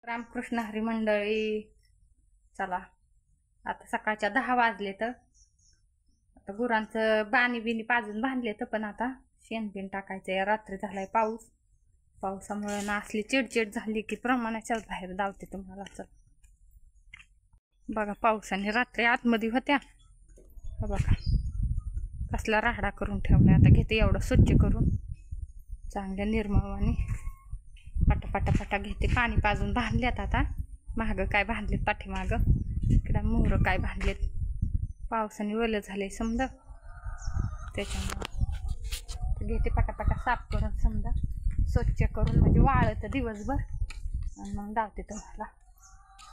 रामकृष्ण हरी मंडळी, चला आता सकाळच्या 10 वाजले तर आता गुरांचं बाणी बिनी पाजून बांधले तर पण आता शेण बिन टाकायचंय. रात्री झालाय पाऊस. पावसामुळे ना असली चिडचिड झाली की प्रमाणाच्याच बाहेर धावते तुम्हाला. चल बघा, पावसाने रात्री आतमध्ये होत्या बघा कसला राहडा करून ठेवला. आता घेते एवढं स्वच्छ करून चांगल्या निर्मळवाने पटापटा घेते. पाणी पाजून बांधल्यात. आता मागं काय बांधलेत, पाठीमागं इकडं मोहरं काय बांधलेत. पावसाने ओलं झाले समजा, त्याच्यामुळे घेते पटापटा साफ करून समजा स्वच्छ करून, म्हणजे वाळतं दिवसभर आणि मग धावते तुम्हाला.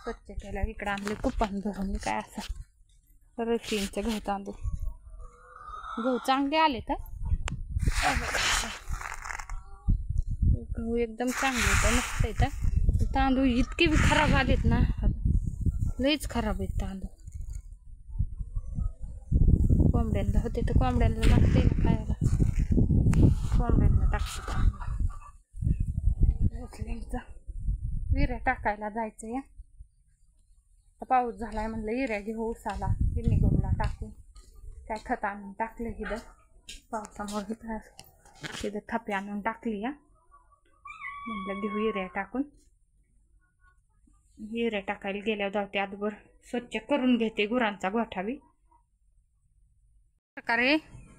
स्वच्छ केलं. इकडं आणले कुपन भरून काय असं रशींचं गहू तांदूळ. गहू चांगले आले तर गहू एकदम चांगले तर मस्त येतं. तांदूळ इतके बी खराब आलेत ना, लईच खराब आहेत तांदूळ. कोंबड्यांना होते तर कोंबड्यांना लागते ना खायला, कोंबड्यांना टाकते तांदूळ. विऱ्या टाकायला जायचं या. पाऊस झालाय म्हणलं विऱ्या घेऊ उसाला निघूनला टाकून. काय खत आणून टाकलं इथं पावसामुळे. इथं थपी आणून टाकली या. म्हणलं घेऊ विऱ्या टाकून. विऱ्या टाकायला गेल्यावर जाते आजवर स्वच्छ करून घेते गुरांचा गोठावी. प्रकारे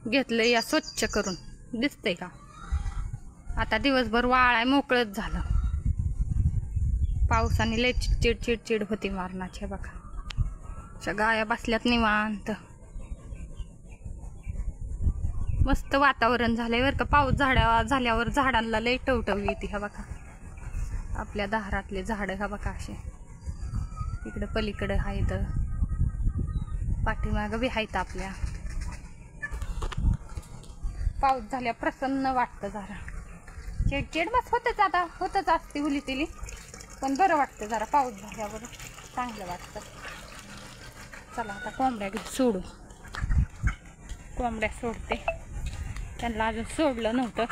घेतलं या स्वच्छ करून. दिसतंय का? आता दिवसभर वाळाय मोकळच झालं. पावसाने लय चिडचिड होती मारणाची. बघा अशा गाया बसल्यात निवांत. मस्त वातावरण झालंय बरं का. पाऊस झाल्यावर झाडांना लय टवटवी येते. हा बघा आपल्या दारातले झाड हा बघा असे. इकडं पलीकडं आहेत, पाठीमागं बी आहेत आपल्या. पाऊस झाल्या प्रसन्न वाटतं. जरा चिडचिड बस होतच असते हुली तिली, पण बरं वाटतं जरा पाऊस झाल्यावर चांगलं वाटतं. चला आता कोंबड्या सोडू. कोंबड्या सोडते. त्यांना अजून सोडलं नव्हतं,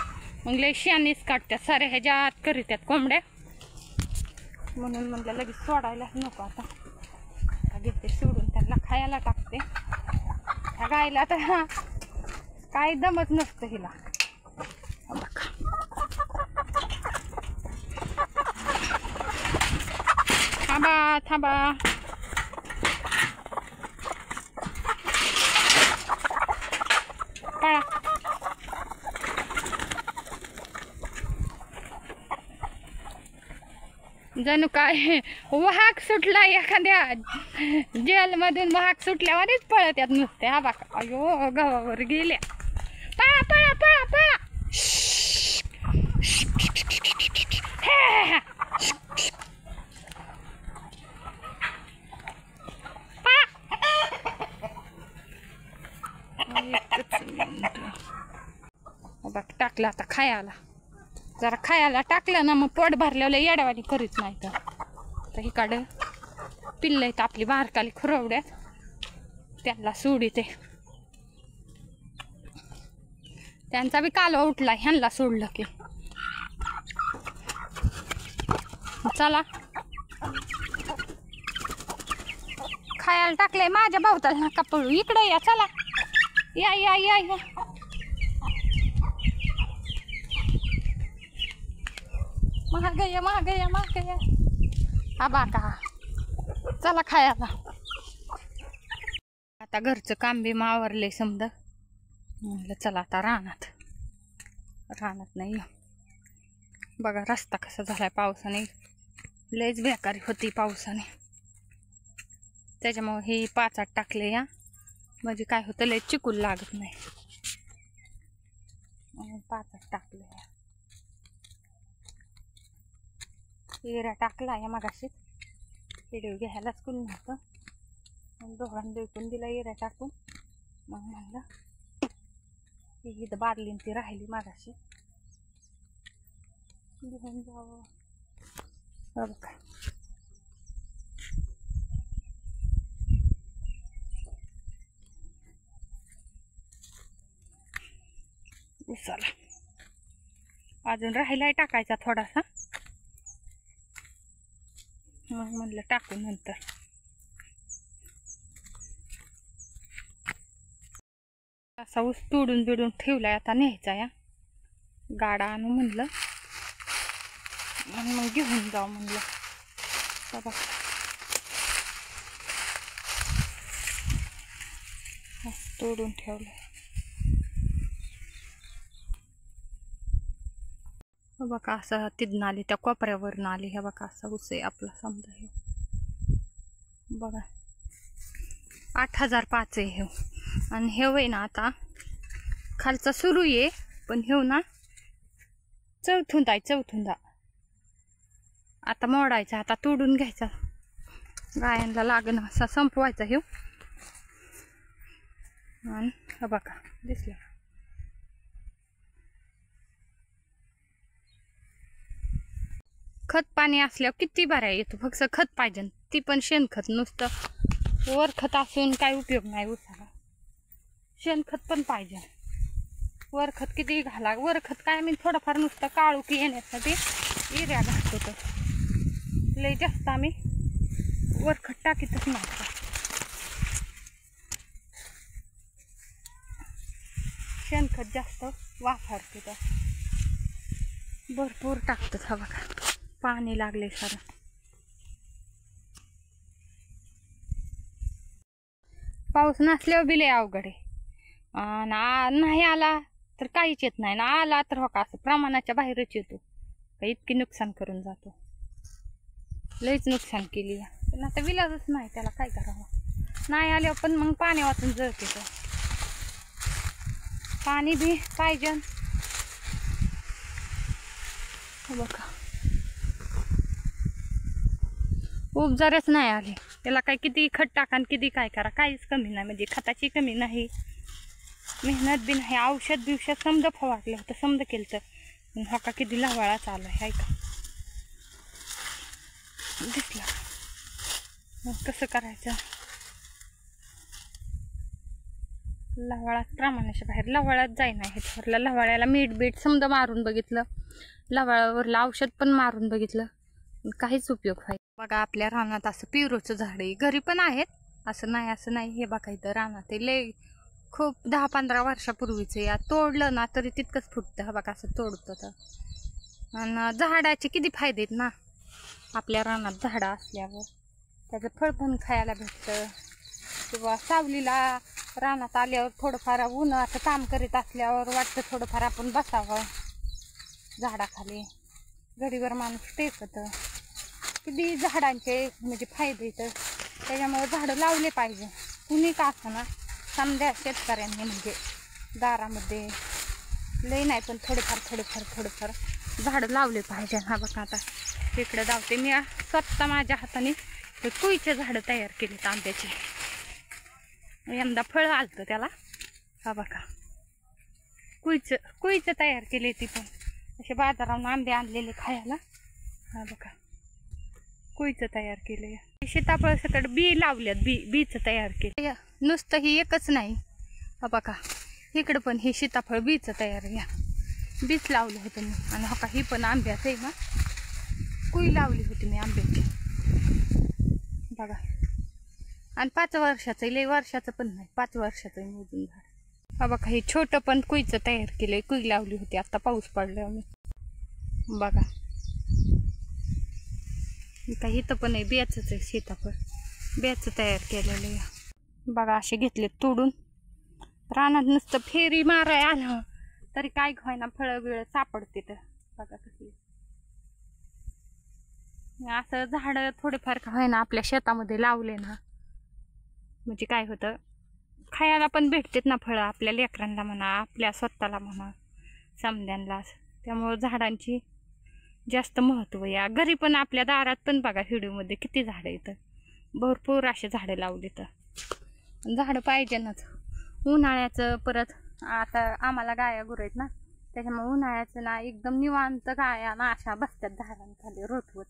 मग लय शानीच काढतात साऱ्या ह्याच्यात करीत्यात कोंबड्या, म्हणून म्हणलं लगेच सोडायला नको. आता घेते सोडून, त्यांना खायला टाकते. ह्या गायला तर काही दमच नसतं हिला. थांबा थांबा. पळा. जणू काय वाघ सुटला एखाद्या जेलमधून. वाघ सुटल्यावरच पळत यात नुसते. हा बाका, अयो गावावर गेल्या. पळा पळा पळा पळा. बघ टाकलं आता खायला. जरा खायला टाकलं ना मग पोट भरल्यावर येड्यावानी करीत नाही. तर इकडं पिल्लं आहेत आपली बारकाली खुरवड्यात, त्यांना सोडिते. त्यांचा बी कालवा उठला ह्यांना सोडलं की. चला खायला टाकलंय माझ्या भावताला कपडू. इकडे या, चला या या या या. महागया महागया महागया. हा बाका चला खायला. आता घरचं काम बी मावरले समजा. म्हणलं चला आता रानात नाही. बघा रस्ता कसा झालाय पावसाने. लयच बेकारी होती पावसाने, त्याच्यामुळे हे पाचात टाकले या. म्हणजे काय होतं, लय चिकूल लागत नाही. पाचात टाकले. हिरा टाकला या मगाशी. व्हिडिओ घ्यायलाच कोण नव्हतं, दोघांना विकून दिला हिरा टाकून. मग म्हणलं इथं बादलीन ती राहिली मगाशी घेऊन जावं. बघा उसाला अजून राहिलाय टाकायचा थोडासा. मग म्हणलं टाकू नंतर. असा ऊस तोडून बिडून ठेवलाय, आता न्यायचा या गाडा आणू म्हणलं आणि मग घेऊन जाऊ म्हणलं. बघा तोडून ठेवलंय. बघा असं तिथून आली, त्या कोपऱ्यावरून आली. हे बघा असा ऊस आहे आपला समजा. हे बघा 8,005 आहे हे. आणि हे वय ना आता खालचा सुरू आहे, पण हे ना चौथुंदा आता मोडायचा. आता तोडून घ्यायचा, गायांना लागण असा संपवायचा हे. आणि हा बघा दिसला. खत पाणी असल्यावर किती बऱ्या येतो, फक्त खत पाहिजे, ती पण शेणखत. नुसतं वरखत असून काय उपयोग नाही उसाला, शेणखत पण पाहिजे. वरखत किती घाला, वरखत काय मी थोडंफार नुसतं काळुकी येण्यासाठी युरिया घालतो. तर लय जास्त आम्ही वरखत टाकीतच नाही. शेणखत जास्त वापरतो, तर भरपूर टाकतो. हा बघा पाणी लागले सारं. पाऊस नसल्यावर बी लय अवघड आहे. नाही आला तर काहीच येत नाही, ना आला तर हो का असं प्रमाणाच्या बाहेरच येतो. का इतकी नुकसान करून जातो, लयच नुकसान केली. पण आता विलाजच नाही, त्याला काय करावं. नाही आल्यावर पण मग पाणी वाचून जळते. तर पाणी बी पाहिजे. बघा उपजारच नाही आले, त्याला काय किती खत टाका आणि किती काय करा, काहीच कमी नाही. म्हणजे खताची कमी नाही, मेहनत बी नाही. औषध बिवषध समजा फवारलं होतं, समजा केलं तर. हा का किती लवाळा चालू आहे का दिसला. मग कसं करायचं, लवाळात प्रमाणाच्या बाहेर. लवाळात जाईना ह्याच्यावरला. लवाळ्याला मीठ बीठ समजा मारून बघितलं, लवाळ्यावरलं औषध पण मारून बघितलं, काहीच उपयोग व्हायचा. बघा आपल्या रानात असं पिवरोचं झाड आहे, घरी पण आहेत, असं नाही. हे बघा इथं रानात आहे, लय खूप 10-15 वर्षापूर्वीचं. या तोडलं ना तरी तितकंच फुटतं. हा बघा असं तोडतं. तर आणि झाडाचे किती फायदे आहेत ना आपल्या रानात. झाडं असल्यावर त्याचं फळ पण खायला भेटतं, किंवा सावलीला रानात आल्यावर थोडंफार उन्हाचं काम करीत असल्यावर वाटतं थोडंफार आपण बसावं झाडाखाली. घडीवर माणूस टेकतं. किती झाडांचे म्हणजे फायदे. तर त्याच्यामुळे झाडं लावले पाहिजे, कुणी का असं. समजा शेतकऱ्यांनी म्हणजे दारामध्ये लई नाही पण थोडेफार झाडं लावले पाहिजे. हा बघा आता इकडं लावते मी स्वतः माझ्या हाताने. ते कुईचे झाडं तयार केलेत आंब्याचे. यंदा फळ आलतं त्याला. हा बघा कुईचं तयार केले. ती पण असे बाजारावरून आंबे आणलेले खायला. हा बघा कुईचं तयार केले. सीताफळ सकट बी लावल्यात, बीचं तयार केले. नुसतं ही एकच नाही, हा बघा इकडं पण हे सीताफळ बीचं तयार घ्या, बीच लावलं होतं मी. आणि हो का ही पण आंब्याचं आहे ना, कुई लावली होती मी आंब्याची. बघा आणि 5 वर्षाचं, लय वर्षाचं पण नाही, 5 वर्षाचं आहे मोजून झाड. हा बघा हे छोटं पण कुईचं तयार केलंय, कुई लावली होती आता पाऊस पडल्यावर मी. बघा काही इथं पण आहे, बियाचंच आहे सीताफळ, बियाचं तयार केलेलं आहे. बघा असे घेतले तोडून. रानात नुसतं फेरी माराय आलं तरी काय व्हायना, फळं बिळं सापडते. तर बघा कसली असं झाडं थोडेफार का व्हायना आपल्या शेतामध्ये लावले ना, म्हणजे काय होतं, खायला पण भेटतेत ना फळं आपल्या लेकरांना म्हणा, आपल्या स्वतःला म्हणा, समद्यांना. त्यामुळं झाडांची जास्त महत्त्व या. घरी पण आपल्या दारात पण बघा व्हिडिओमध्ये किती झाडं येतं, भरपूर असे झाडं लावली. तर झाडं पाहिजेनच. उन्हाळ्याचं परत आता आम्हाला गाया गुरं आहेत ना, त्याच्यामुळे उन्हाळ्याचं ना एकदम निवांत गाया ना अशा बसतात झाडांखाली रोतवत.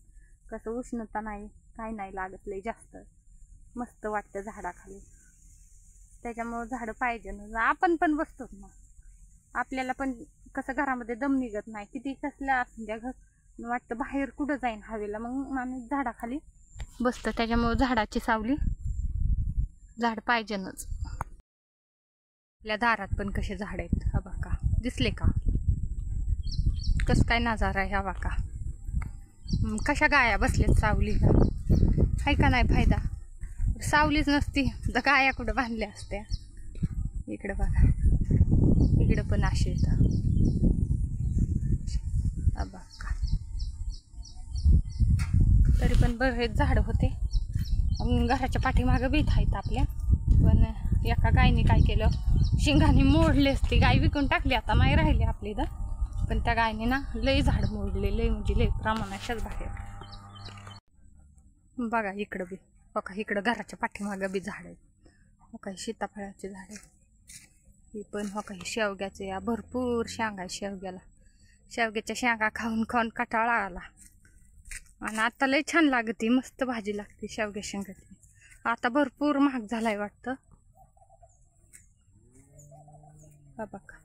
कसं उष्णता नाही, काही नाही लागत लय जास्त, मस्त वाटतं झाडाखाली. त्याच्यामुळं झाडं पाहिजे ना. आपण पण बसतो ना, आपल्याला पण कसं घरामध्ये दम निघत नाही, किती कसलं असं घर वाटतं बाहेर कुठं जाईन हवेला, मग माणूस झाडाखाली बसतं. त्याच्यामुळे झाडाची सावली, झाड पाहिजेनच. आपल्या दारात पण कसे झाड आहेत हा बघा, दिसले का कसं काय नजारा आहे हा बघा. कशा गाया बसल्यात सावलीला, आहे का नाही फायदा. सावलीच नसती तर गाया कुठं बांधल्या असत्या. इकडं बघा, इकडं पण असे येतं बघा. तरी पण बरेच झाड होते. घराच्या पाठीमागं बीत आहेत आपल्या. पण एका गायने काय केलं, शिंगाने मोडले असते. गाय विकून टाकली, आता नाही राहिली आपली इथं. पण त्या गायने ना लय झाड मोडले, लय म्हणजे लय प्रमाणाच्याच बाहेर. बघा इकडं बी बघा, इकडं घराच्या पाठीमागं बी झाड आहेत. हो काही सीताफळाचे झाड आहे. ही पण हो काही शेवग्याचे, या भरपूर शेंगा आहे शेवग्याला. शेवग्याच्या शेंगा खाऊन खाऊन कटाळा आला. आणि आता लय छान लागते, मस्त भाजी लागते शेवग्या शेंगाची. आता भरपूर महाग झालाय वाटतं. बघा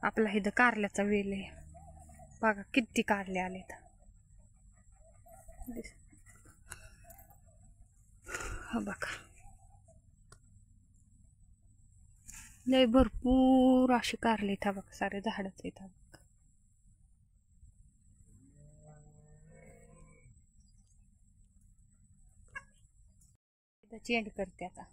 आपला इथं कारल्याचा वेल आहे बघा, किती कारले आलेत. हो बघा, लय भरपूर असे कारले आहेत बघा, सारे झाडच आहेत बघा. चेंज करते आता.